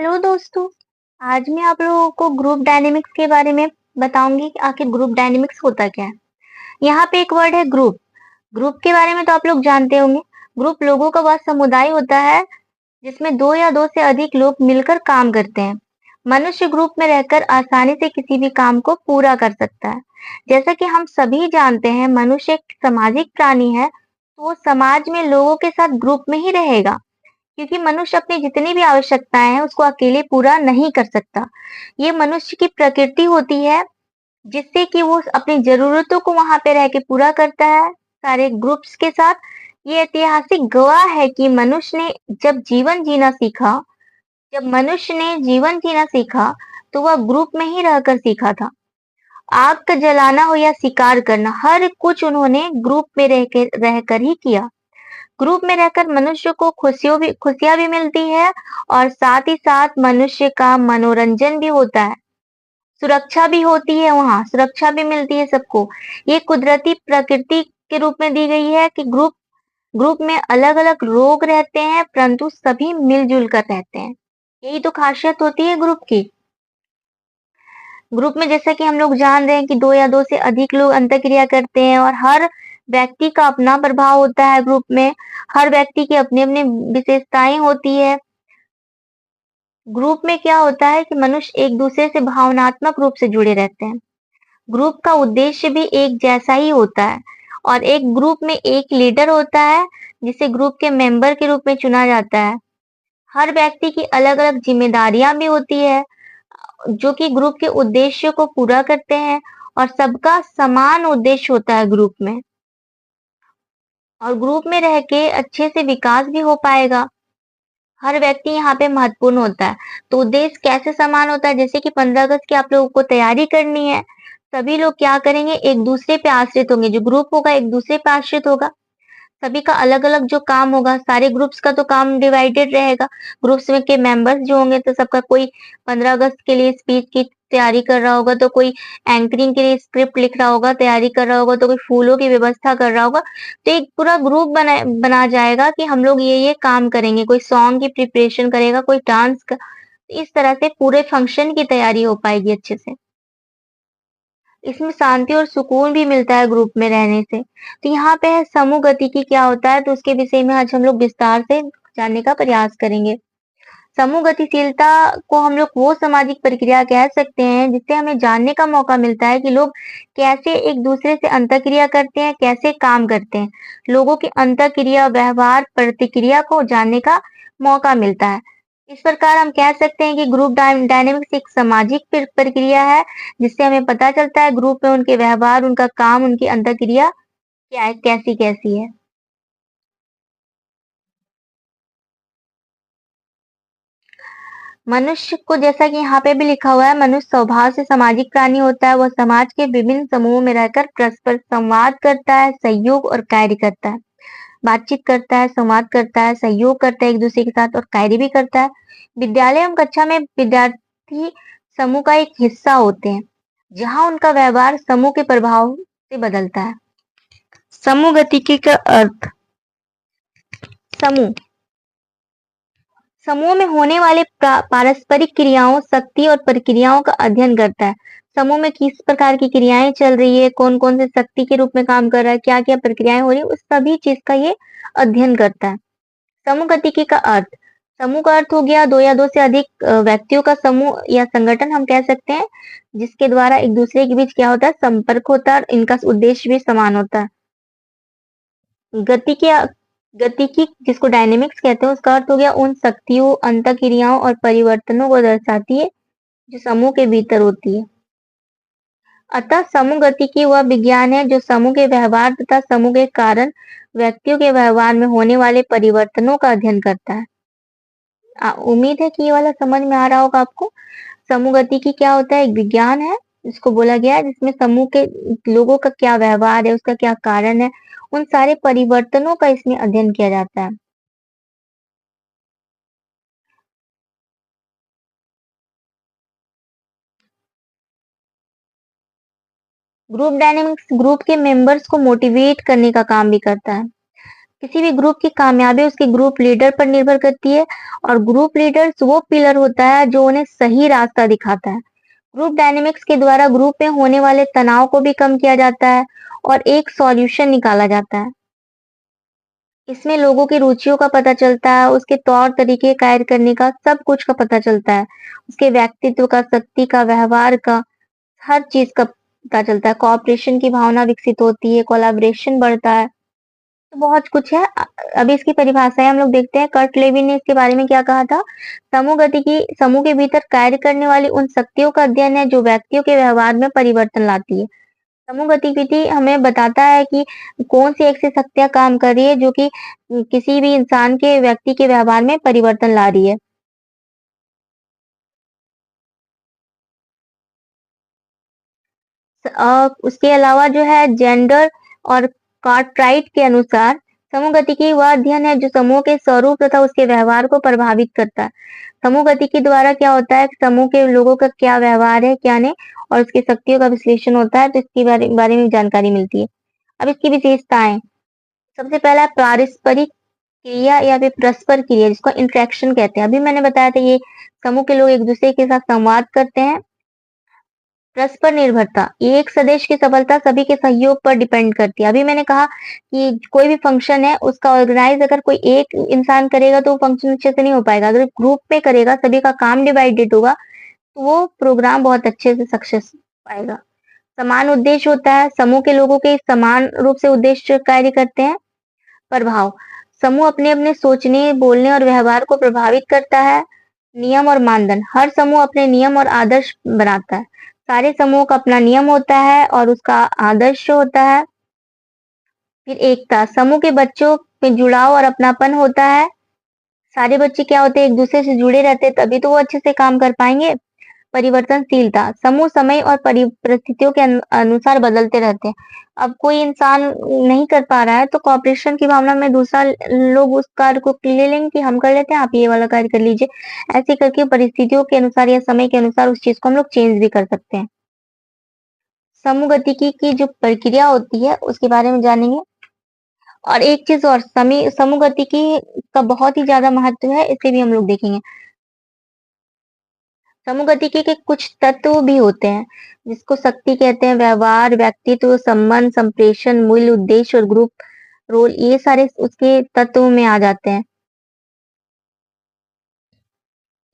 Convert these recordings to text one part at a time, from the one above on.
Hello दोस्तों। आज मैं आप लोगों को ग्रुप डायनेमिक्स के बारे में बताऊंगी कि आखिर ग्रुप डायनेमिक्स होता क्या है। यहाँ पे एक वर्ड है ग्रुप। ग्रुप के बारे में तो आप लोग जानते होंगे। ग्रुप लोगों का वह समुदाय होता है जिसमें दो या दो से अधिक लोग मिलकर काम करते हैं। मनुष्य ग्रुप में रहकर आसानी से किसी भी काम को पूरा कर सकता है। जैसा कि हम सभी जानते हैं, मनुष्य एक सामाजिक प्राणी है, तो वो समाज में लोगों के साथ ग्रुप में ही रहेगा। क्योंकि मनुष्य अपनी जितनी भी आवश्यकताएं हैं उसको अकेले पूरा नहीं कर सकता। ये मनुष्य की प्रकृति होती है जिससे कि वो अपनी जरूरतों को वहां पे रह के पूरा करता है सारे ग्रुप्स के साथ। ये ऐतिहासिक गवाह है कि मनुष्य ने जब मनुष्य ने जीवन जीना सीखा तो वह ग्रुप में ही रहकर सीखा था। आग का जलाना हो या शिकार करना, हर कुछ उन्होंने ग्रुप में रहकर ही किया। ग्रुप में रहकर मनुष्य को खुशियाँ भी मिलती है और साथ ही साथ मनुष्य का मनोरंजन भी होता है। सुरक्षा भी होती है वहाँ, सुरक्षा भी मिलती है सबको। ये कुदरती प्रकृति के रूप में दी गई है कि ग्रुप ग्रुप में अलग-अलग लोग रहते हैं परंतु सभी मिलजुल कर रहते हैं। यही तो खासियत होती है ग्रुप की। ग्रुप में जैसा कि हम लोग जान रहे हैं कि दो या दो से अधिक लोग अंतःक्रिया करते हैं और हर व्यक्ति का अपना प्रभाव होता है ग्रुप में। हर व्यक्ति की अपनी-अपनी विशेषताएं होती है। ग्रुप में क्या होता है कि मनुष्य एक दूसरे से भावनात्मक रूप से जुड़े रहते हैं। ग्रुप का उद्देश्य भी एक जैसा ही होता है और एक ग्रुप में एक लीडर होता है जिसे ग्रुप के मेंबर के रूप में चुना जाता है। हर व्यक्ति की अलग-अलग जिम्मेदारियां भी होती है जो कि ग्रुप के उद्देश्य को पूरा करते हैं और सबका समान उद्देश्य होता है ग्रुप में। और ग्रुप में रह के अच्छे से विकास भी हो पाएगा। हर व्यक्ति यहाँ पे महत्वपूर्ण होता है। तो उद्देश्य कैसे समान होता है, जैसे कि 15 अगस्त की आप लोगों को तैयारी करनी है। सभी लोग क्या करेंगे, एक दूसरे पे आश्रित होंगे। जो ग्रुप होगा एक दूसरे पे आश्रित होगा। सभी का अलग-अलग जो काम होगा, सारे ग्रुप्स का तो काम डिवाइडेड रहेगा। ग्रुप्स में के मेंबर्स जो होंगे तो सबका कोई 15 अगस्त के लिए स्पीच की तैयारी कर रहा होगा, तो कोई एंकरिंग के लिए स्क्रिप्ट लिख रहा होगा, तैयारी कर रहा होगा, तो कोई फूलों की व्यवस्था कर रहा होगा। तो एक पूरा ग्रुप बना जाएगा कि हम लोग ये काम करेंगे। कोई सॉन्ग की प्रिपरेशन करेगा, कोई डांस का। इस तरह से पूरे फंक्शन की तैयारी हो पाएगी अच्छे से। इसमें शांति और सुकून भी मिलता है ग्रुप में रहने से। तो यहाँ पे है समूह गतिकी क्या होता है, तो उसके विषय में आज हम लोग विस्तार से जानने का प्रयास करेंगे। समूह गतिशीलता को हम लोग वो सामाजिक प्रक्रिया कह सकते हैं जिससे हमें जानने का मौका मिलता है कि लोग कैसे एक दूसरे से अंतःक्रिया करते हैं, कैसे काम करते हैं। लोगों की अंतःक्रिया, व्यवहार, प्रतिक्रिया को जानने का मौका मिलता है। इस प्रकार हम कह सकते हैं कि ग्रुप डायनेमिक्स एक सामाजिक प्रक्रिया है जिससे हमें पता चलता है ग्रुप में उनके व्यवहार, उनका काम, उनकी अंतःक्रिया क्या है, कैसी-कैसी है। मनुष्य को, जैसा कि यहाँ पे भी लिखा हुआ है, मनुष्य स्वभाव से सामाजिक प्राणी होता है। वह समाज के विभिन्न समूहों में रहकर परस्पर संवाद करता है, सहयोग और कार्य करता है। बातचीत करता है, संवाद करता है, सहयोग करता है एक दूसरे के साथ और कार्य भी करता है। विद्यालय एवं कक्षा में विद्यार्थी समूह का एक हिस्सा होते हैं, जहाँ उनका व्यवहार समूह के प्रभाव से बदलता है। समूह गतिकी का अर्थ। समूह समूह में होने वाले पारस्परिक क्रियाओं, शक्ति और प्रक्रियाओं का अध्ययन करता है। समूह में किस प्रकार की क्रियाएं चल रही है, कौन-कौन से शक्ति के रूप में काम कर रहा है, क्या-क्या प्रक्रियाएं हो रही है, उस सभी चीज का ये अध्ययन करता है। समूह गतिकी का अर्थ। समूह का अर्थ हो गया दो या दो से अधिक व्यक्तियों का समूह या संगठन हम कह सकते हैं, जिसके द्वारा एक दूसरे के बीच क्या होता है, संपर्क होता है और इनका उद्देश्य भी समान होता है। गति क्या गतिकी जिसको डायनेमिक्स कहते हैं उसका अर्थ हो गया उन शक्तियों, अंतःक्रियाओं और परिवर्तनों को दर्शाती है जो समूह के भीतर होती है। अतः समूह गतिकी वह विज्ञान है जो समूह के व्यवहार तथा समूह के कारण व्यक्तियों के व्यवहार में होने वाले परिवर्तनों का अध्ययन करता है। उम्मीद है कि ये वाला समझ में आ रहा होगा आपको। समूह गतिकी क्या होता है, एक विज्ञान है जिसको बोला गया है जिसमें समूह के लोगों का क्या व्यवहार है, उसका क्या कारण है, उन सारे परिवर्तनों का इसमें अध्ययन किया जाता है। ग्रुप डायनेमिक्स ग्रुप के मेंबर्स को मोटिवेट करने का काम भी करता है। किसी भी ग्रुप की कामयाबी उसके ग्रुप लीडर पर निर्भर करती है और ग्रुप लीडर्स वो पिलर होता है जो उन्हें सही रास्ता दिखाता है। ग्रुप डायनेमिक्स के द्वारा ग्रुप में होने वाले तनाव को भी कम किया जाता है और एक सॉल्यूशन निकाला जाता है। इसमें लोगों की रुचियों का पता चलता है, उसके तौर तरीके कार्य करने का सब कुछ का पता चलता है। उसके व्यक्तित्व का, शक्ति का, व्यवहार का, हर चीज़ का पता चलता है। कोऑपरेशन की भावना विकसित होती है, कोलैबोरेशन बढ़ता है। तो बहुत कुछ है। अभी इसकी परिभाषाएँ हम लोग देखते हैं। कर्ट लेविन ने इसके बारे में क्या कहा था? समूह गतिकी समूह के भीतर कार्य करने वाली उन शक्तियों का अध्ययन है जो व्यक्तियों के व्यवहार में परिवर्तन लाती है। समूह गतिविधि हमें बताता है कि कौन-सी ऐसी शक्तियाँ काम कर रही है जो कि किसी भी इंसान के व्यक्ति के व्यवहार में परिवर्तन ला रही है। उसके अलावा जो है जेंडर और कार्टराइट के अनुसार समूह गतिकी वह अध्ययन है जो समूह के स्वरूप तथा उसके व्यवहार को प्रभावित करता है। समूह गतिकी द्वारा क्या होता है कि समूह के लोगों का क्या व्यवहार है, क्या नहीं और उसकी शक्तियों का विश्लेषण होता है तो इसके बारे बारे में जानकारी मिलती है। अब इसकी विशेषताएँ, सबसे पहला है पारस्परिक क्रिया या फिर परस्पर क्रिया जिसको इंटरेक्शन कहते हैं। अभी मैंने बताया था ये समूह के लोग एक-दूसरे के साथ संवाद करते हैं। परस्पर निर्भरता, ये एक सदस्य की सफलता सभी के सहयोग पर डिपेंड करती है। अभी मैंने कहा कि कोई भी फंक्शन है उसका ऑर्गेनाइज अगर कोई एक इंसान करेगा तो वो फंक्शन अच्छे से नहीं हो पाएगा। अगर ग्रुप में करेगा, सभी का काम डिवाइडेड होगा, तो वो प्रोग्राम बहुत अच्छे से सक्सेस पाएगा। समान उद्देश्य होता है, समूह के लोगों के समान रूप से उद्देश्य कार्य करते हैं। प्रभाव, समूह अपने-अपने सोचने, बोलने और व्यवहार को प्रभावित करता है। नियम और मानदंड, हर समूह अपने नियम और आदर्श बनाता है। सारे समूह का अपना नियम होता है और उसका आदर्श होता है। फिर एकता, समूह के बच्चों में जुड़ाव और अपनापन होता है। सारे बच्चे क्या होते हैं, एक-दूसरे से जुड़े रहते हैं तभी तो वो अच्छे से काम कर पाएँगे। परिवर्तनशीलता, समूह समय और परिस्थितियों के अनुसार बदलते रहते हैं। अब कोई इंसान नहीं कर पा रहा है तो कोऑपरेशन की भावना में दूसरा लोग उस कार्य को ले लेंगे कि हम कर लेते हैं, आप ये वाला कार्य कर लीजिए। ऐसे करके परिस्थितियों के अनुसार या समय के अनुसार उस चीज़ को हम लोग चेंज भी कर सकते हैं। समूह गतिकी की जो प्रक्रिया होती है उसके बारे में जानेंगे और एक चीज़ और समूह गतिकी का बहुत ही ज़्यादा महत्व है, इसे भी हम लोग देखेंगे। समूह गतिकी के कुछ तत्व भी होते हैं, जिसको शक्ति कहते हैं, व्यवहार, व्यक्तित्व, संबंध, संप्रेषण, मूल्य, उद्देश्य और ग्रुप रोल ये सारे उसके तत्व में आ जाते हैं।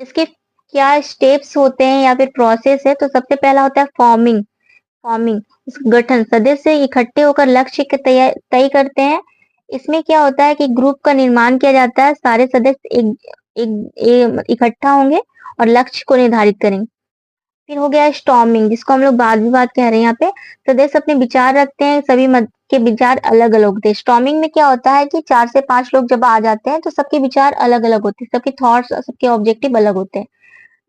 इसके क्या स्टेप्स होते हैं या फिर प्रोसेस है तो सबसे पहला होता है फॉर्मिंग फॉर्मिंग गठन सदस्य इकट्ठे होकर लक्ष्य के तय करते हैं। इसमें क्या होता है कि ग्रुप का निर्माण किया जाता है, सारे सदस्य इकट्ठा होंगे और लक्ष्य को निर्धारित करेंगे। फिर हो गया स्टॉर्मिंग जिसको हम लोग वाद विवाद कह रहे हैं यहाँ पे। सदस्य अपने विचार रखते हैं, सभी मत के विचार अलग-अलग होते हैं। स्टॉर्मिंग में क्या होता है कि 4 से 5 लोग जब आ जाते हैं तो सबके विचार अलग-अलग होते हैं, सबके थॉट्स, सबके ऑब्जेक्टिव अलग होते हैं।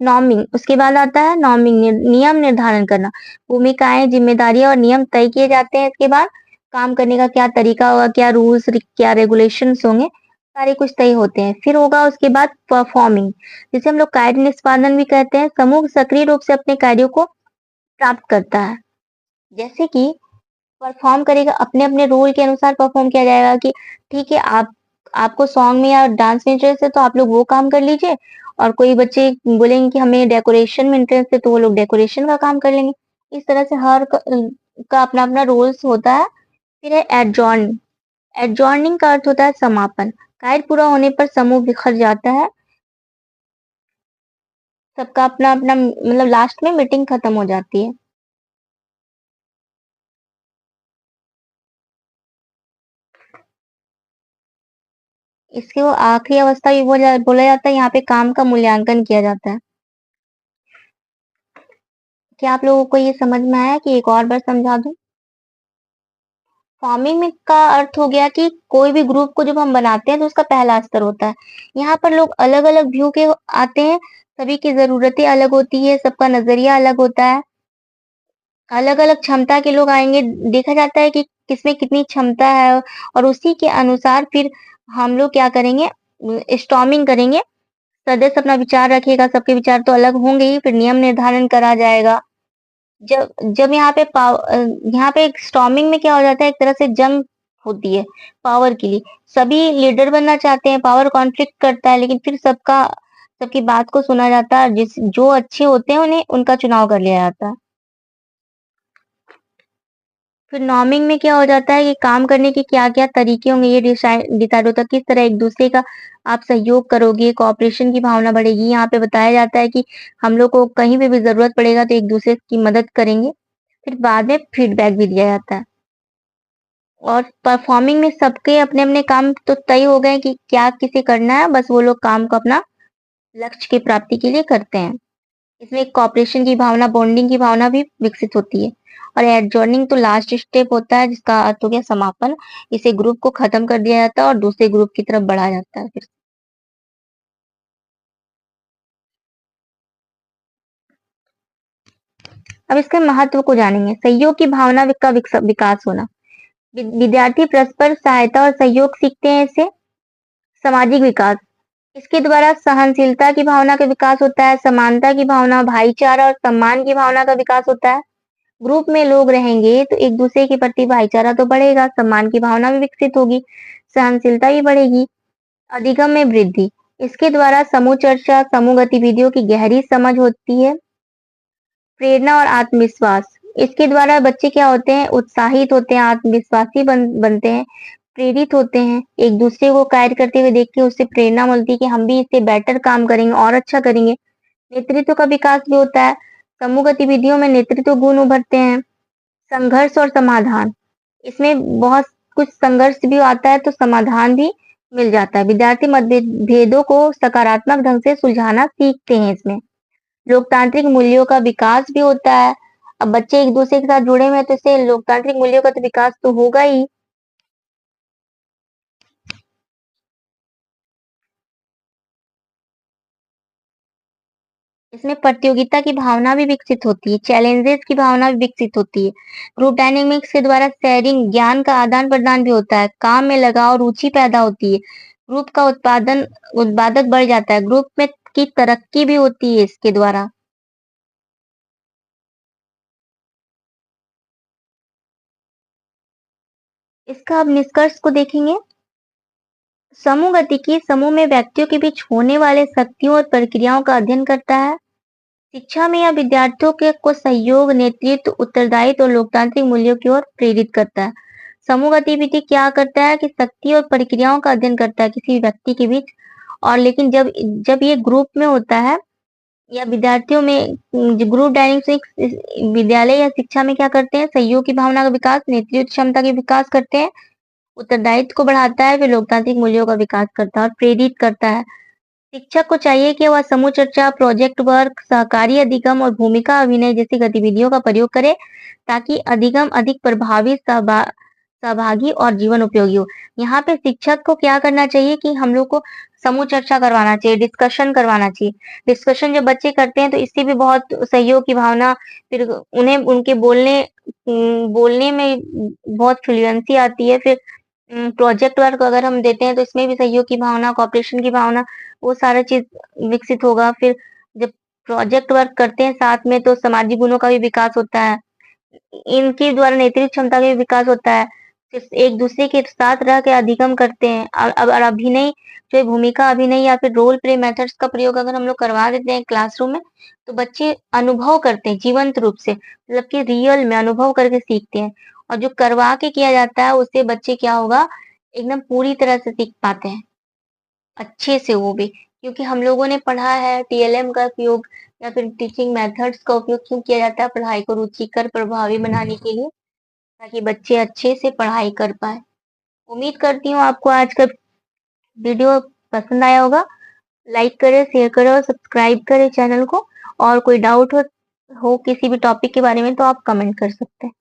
नॉर्मिंग उसके बाद आता है नॉर्मिंग नियम निर्धारण करना। भूमिकाएँ, जिम्मेदारियाँ और नियम तय किए जाते हैं इसके बाद। काम करने का क्या तरीका होगा, क्या रूल्स, क्या रेगुलेशंस होंगे, सारे कुछ तय होते हैं। फिर होगा उसके बाद परफॉर्मिंग जिसे हम लोग कार्य निष्पादन भी कहते हैं। समूह सक्रिय रूप से अपने कार्यों को प्राप्त करता है। जैसे कि परफॉर्म करेगा अपने-अपने रोल के अनुसार परफॉर्म किया जाएगा कि ठीक है आप आपको सॉन्ग में या डांस में इंटरेस्ट है तो आप लोग वो काम कर लीजिए और कोई बच्चे बोलेंगे कि हमें डेकोरेशन में इंटरेस्ट है तो वो लोग डेकोरेशन का काम कर लेंगे। इस तरह से हर का अपना-अपना रोल्स होता है। फिर है एडजॉर्न एडजॉर्निंग का अर्थ होता है समापन। कार्य पूरा होने पर समूह बिखर जाता है। सबका अपना-अपना मतलब लास्ट में मीटिंग खत्म हो जाती है। इसकी वो आखिरी अवस्था भी बोला जाता है यहाँ पे काम का मूल्यांकन किया जाता है। क्या आप लोगों को ये समझ में आया कि एक और बार समझा दूँ? फॉर्मिंग में का अर्थ हो गया कि कोई भी ग्रुप को जब हम बनाते हैं तो उसका पहला स्तर होता है। यहाँ पर लोग अलग-अलग व्यू के आते हैं, सभी की ज़रूरतें अलग होती है, सबका नज़रिया अलग होता है। अलग-अलग क्षमता के लोग आएँगे, देखा जाता है कि किसमें कितनी क्षमता है और उसी के अनुसार फिर हम लोग क्या करेंगे स्टॉर्मिंग करेंगे। सदस्य अपना विचार रखेगा, सबके विचार तो अलग होंगे ही, फिर नियम निर्धारण करा जाएगा। जब जब यहाँ पे यहाँ पे स्टॉर्मिंग में क्या हो जाता है एक तरह से जंग होती है पावर के लिए। सभी लीडर बनना चाहते हैं, पावर कॉन्फ्लिक्ट करता है, लेकिन फिर सबकी बात को सुना जाता है, जो अच्छे होते हैं उन्हें उनका चुनाव कर लिया जाता है। फिर नॉर्मिंग में क्या हो जाता है कि काम करने के क्या-क्या तरीके होंगे, ये डिसाइड होता है, किस तरह एक-दूसरे का आप सहयोग करोगे, कोऑपरेशन की भावना बढ़ेगी। यहाँ पे बताया जाता है कि हम लोग को कहीं पे भी ज़रूरत पड़ेगा तो एक-दूसरे की मदद करेंगे। फिर बाद में फीडबैक भी दिया जाता है। और परफॉर्मिंग में सबके अपने-अपने काम तो तय हो गए कि क्या किसे करना है, बस वो लोग काम को अपना लक्ष्य की प्राप्ति के लिए करते हैं। इसमें एक कोऑपरेशन की भावना, बॉन्डिंग की भावना भी विकसित होती है। और एडजॉर्निंग तो लास्ट स्टेप होता है जिसका अर्थ हो गया समापन। इसे ग्रुप को खत्म कर दिया जाता है और दूसरे ग्रुप की तरफ बढ़ाया जाता है फिर। अब इसके महत्व को जानेंगे। सहयोग की भावना का विकास होना। विद्यार्थी परस्पर सहायता और सहयोग सीखते हैं इससे। सामाजिक विकास। इसके द्वारा सहनशीलता की भावना का विकास होता है, समानता की भावना, भाईचारा और सम्मान की भावना का विकास होता है। ग्रुप में लोग रहेंगे तो एक दूसरे के प्रति भाईचारा तो बढ़ेगा, सम्मान की भावना भी विकसित होगी, सहनशीलता भी बढ़ेगी। अधिगम में वृद्धि। इसके द्वारा समूह चर्चा, समूह गतिविधियों की गहरी समझ होती है। प्रेरणा और आत्मविश्वास। इसके द्वारा बच्चे क्या होते हैं, उत्साहित होते हैं, आत्मविश्वासी बनते हैं, प्रेरित होते हैं। एक दूसरे को कार्य करते हुए देख के उससे प्रेरणा मिलती है कि हम भी इससे बेटर काम करेंगे और अच्छा करेंगे। नेतृत्व का विकास भी होता है। समूह गतिविधियों में नेतृत्व गुण उभरते हैं। संघर्ष और समाधान। इसमें बहुत कुछ संघर्ष भी आता है तो समाधान भी मिल जाता है। विद्यार्थी मतभेदों को सकारात्मक ढंग से सुलझाना सीखते हैं इसमें। लोकतांत्रिक मूल्यों का विकास भी होता है। अब बच्चे एक दूसरे के साथ जुड़े हुए हैं तो इससे लोकतांत्रिक मूल्यों का तो विकास तो होगा ही। इसमें प्रतियोगिता की भावना भी विकसित होती है, चैलेंजेस की भावना भी विकसित होती है। ग्रुप डायनेमिक्स के द्वारा शेयरिंग, ज्ञान का आदान प्रदान भी होता है, काम में लगाव, रुचि पैदा होती है, ग्रुप का उत्पादक बढ़ जाता है, ग्रुप में की तरक्की भी होती है इसके द्वारा। इसका अब निष्कर्ष को देखेंगे। समूह गतिकी समूह में व्यक्तियों के बीच होने वाले शक्तियों और प्रक्रियाओं का अध्ययन करता है। शिक्षा में यह विद्यार्थियों के को सहयोग, नेतृत्व, उत्तरदायित्व और लोकतांत्रिक मूल्यों की ओर प्रेरित करता है। समूह गतिविधि क्या करता है कि शक्ति और प्रक्रियाओं का अध्ययन करता है किसी व्यक्ति के बीच। और लेकिन जब जब ये ग्रुप में होता है या विद्यार्थियों में ग्रुप डायनेमिक्स विद्यालय या शिक्षा में क्या करते हैं, सहयोग की भावना का विकास, नेतृत्व क्षमता के विकास करते हैं, उत्तरदायित्व को बढ़ाता है, फिर लोकतांत्रिक मूल्यों का विकास करता है और प्रेरित करता है। शिक्षक को चाहिए कि वह समूह चर्चा, प्रोजेक्ट वर्क, सहकारी अधिगम और भूमिका अभिनय जैसी गतिविधियों का प्रयोग करे ताकि अधिगम अधिक प्रभावी, सहभागी और जीवन उपयोगी हो। यहाँ पे शिक्षक को क्या करना चाहिए कि हम लोग को समूह चर्चा करवाना चाहिए, डिस्कशन करवाना चाहिए। डिस्कशन जब बच्चे करते हैं तो इससे भी बहुत सहयोग की भावना, फिर उन्हें उनके बोलने में बहुत फ्लुएंसी आती है। फिर प्रोजेक्ट वर्क अगर हम देते हैं तो इसमें भी सहयोग की भावना, कोऑपरेशन की भावना, वो सारा चीज़ विकसित होगा। फिर जब प्रोजेक्ट वर्क करते हैं साथ में तो सामाजिक गुणों का भी विकास होता है। इनके द्वारा नैतिक क्षमता का भी विकास होता है। फिर एक दूसरे के साथ रह के अधिगम करते हैं। अब अभिनय जो है भूमिका अभिनय या फिर रोल प्ले मेथड्स का प्रयोग अगर हम लोग करवा देते हैं क्लासरूम में, तो बच्चे अनुभव करते हैं जीवंत रूप से, मतलब कि रियल में अनुभव करके सीखते हैं। और जो करवा के किया जाता है उससे बच्चे क्या होगा, एकदम पूरी तरह से सीख पाते हैं। अच्छे से वो भी, क्योंकि हम लोगों ने पढ़ा है टीएलएम का उपयोग या फिर टीचिंग मेथड्स का उपयोग क्यों किया जाता है, पढ़ाई को रुचिकर प्रभावी बनाने के लिए, ताकि बच्चे अच्छे से पढ़ाई कर पाए। उम्मीद करती हूँ आपको आज का वीडियो पसंद आया होगा। लाइक करें, शेयर करें और सब्सक्राइब करें चैनल को। और कोई डाउट हो किसी भी टॉपिक के बारे में तो आप कमेंट कर सकते हैं।